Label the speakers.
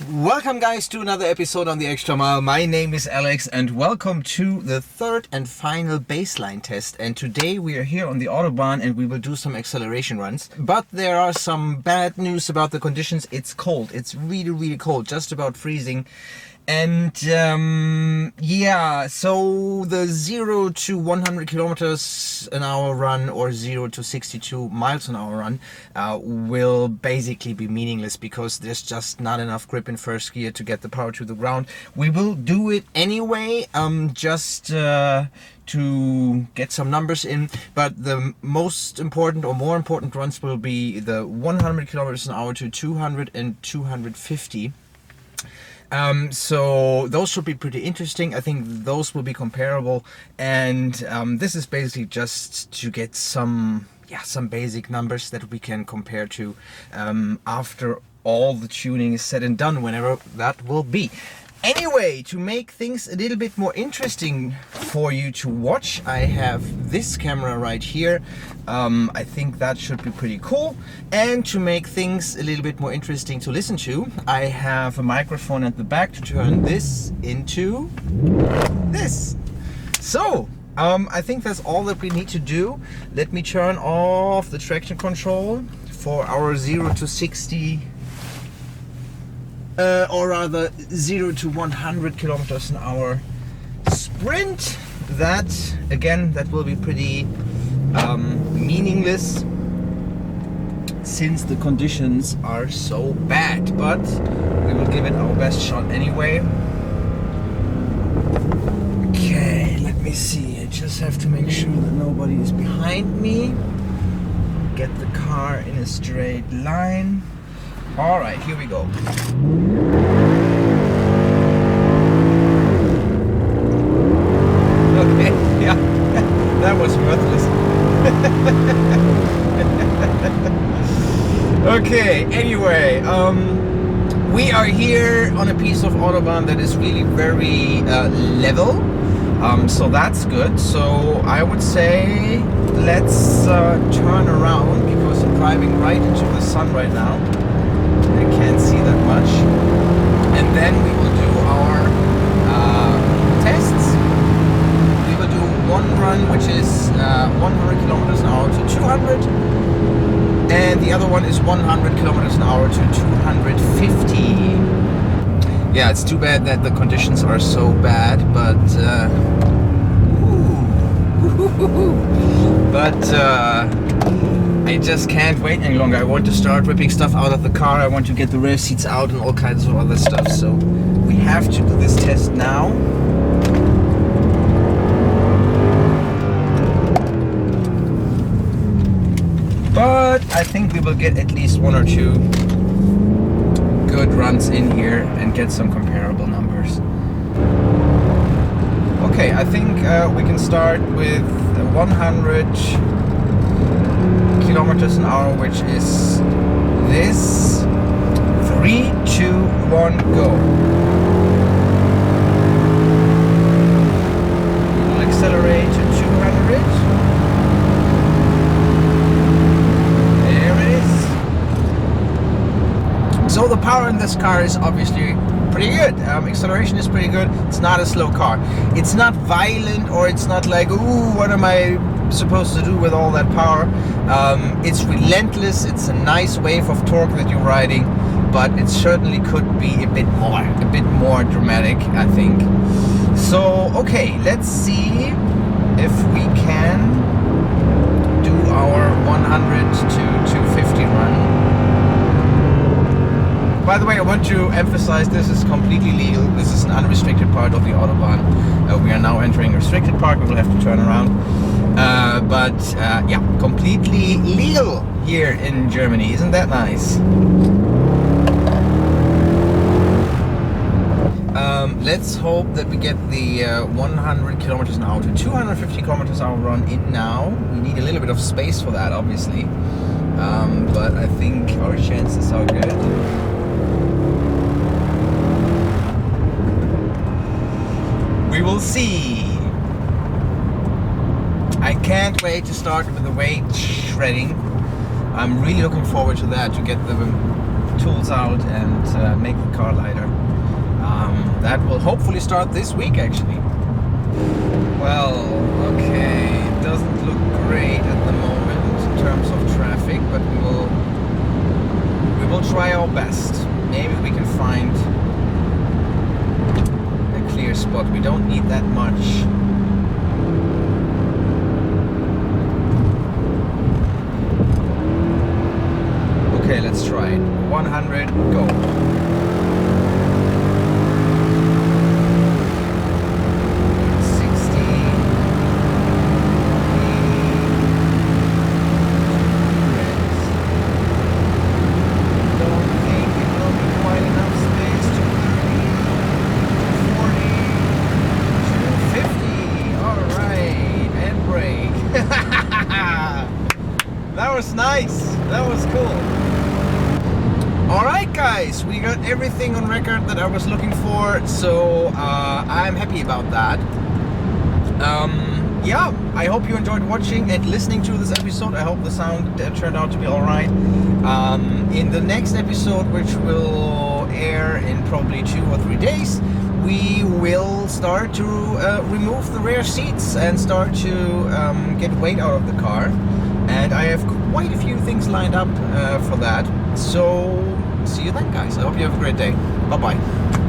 Speaker 1: Welcome guys to another episode on the Extra Mile. My name is Alex and welcome to the third and final baseline test. And today we are here on the Autobahn and we will do some acceleration runs. But there are some bad news about the conditions. It's cold. It's really cold, just about freezing. And yeah, so the 0 to 100 kilometers an hour run or 0 to 62 miles an hour run will basically be meaningless because there's just not enough grip in first gear to get the power to the ground. We will do it anyway, just to get some numbers in, but the most important or more important runs will be the 100 kilometers an hour to 200 and 250. So those should be pretty interesting. I think those will be comparable, and this is basically just to get some basic numbers that we can compare to after all the tuning is said and done, whenever that will be. Anyway, to make things a little bit more interesting for you to watch, I have this camera right here. I think that should be pretty cool. And to make things a little bit more interesting to listen to, I have a microphone at the back to turn this into this. So, I think that's all that we need to do. Let me turn off the traction control for our 0 to 60 or rather 0 to 100 kilometers an hour sprint. That again, that will be pretty meaningless since the conditions are so bad, but we will give it our best shot anyway. Okay, let me see. I just have to make sure that nobody is behind me. Get the car in a straight line. All right, here we go. Okay, yeah, that was worthless. Okay, anyway, we are here on a piece of Autobahn that is really very level, so that's good. So I would say let's turn around because I'm driving right into the sun right now. I can't see that much, and then we will do our tests. We will do one run which is 100 kilometers an hour to 200, and the other one is 100 kilometers an hour to 250. Yeah, it's too bad that the conditions are so bad, but I just can't wait any longer. I want to start ripping stuff out of the car. I want to get the rear seats out and all kinds of other stuff. So we have to do this test now. But I think we will get at least one or two good runs in here and get some comparable numbers. Okay, I think we can start with 100 kilometers an hour, which is this. 3, 2, 1, go. We'll accelerate to 200. There it is. So the power in this car is obviously pretty good. Acceleration is pretty good. It's not a slow car. It's not violent, or it's not like, ooh, what am I supposed to do with all that power? It's relentless. It's a nice wave of torque that you're riding, but it certainly could be a bit more dramatic, I think. So okay, let's see if we can do our 100 to 250 run. By the way, I want to emphasize this is completely legal. This is an unrestricted part of the Autobahn. We are now entering a restricted part. We will have to turn around. Yeah, completely legal here in Germany. Isn't that nice? Let's hope that we get the 100 kilometers an hour to 250 kilometers an hour run in now. We need a little bit of space for that, obviously. But I think our chances are good. We will see. I can't wait to start with the weight shredding. I'm really looking forward to that, to get the tools out and make the car lighter. That will hopefully start this week actually. Well, okay, it doesn't look great at the moment in terms of traffic, but we will try our best. Maybe we can find a clear spot. We don't need that much. Okay, let's try it. 100, go. That was nice. That was cool. Alright guys, we got everything on record that I was looking for, so I'm happy about that. Yeah, I hope you enjoyed watching and listening to this episode. I hope the sound turned out to be alright. In the next episode, which will air in probably 2 or 3 days, we will start to remove the rear seats and start to get weight out of the car. And I have quite a few things lined up for that. So see you then, guys. I hope you have a great day. Bye bye.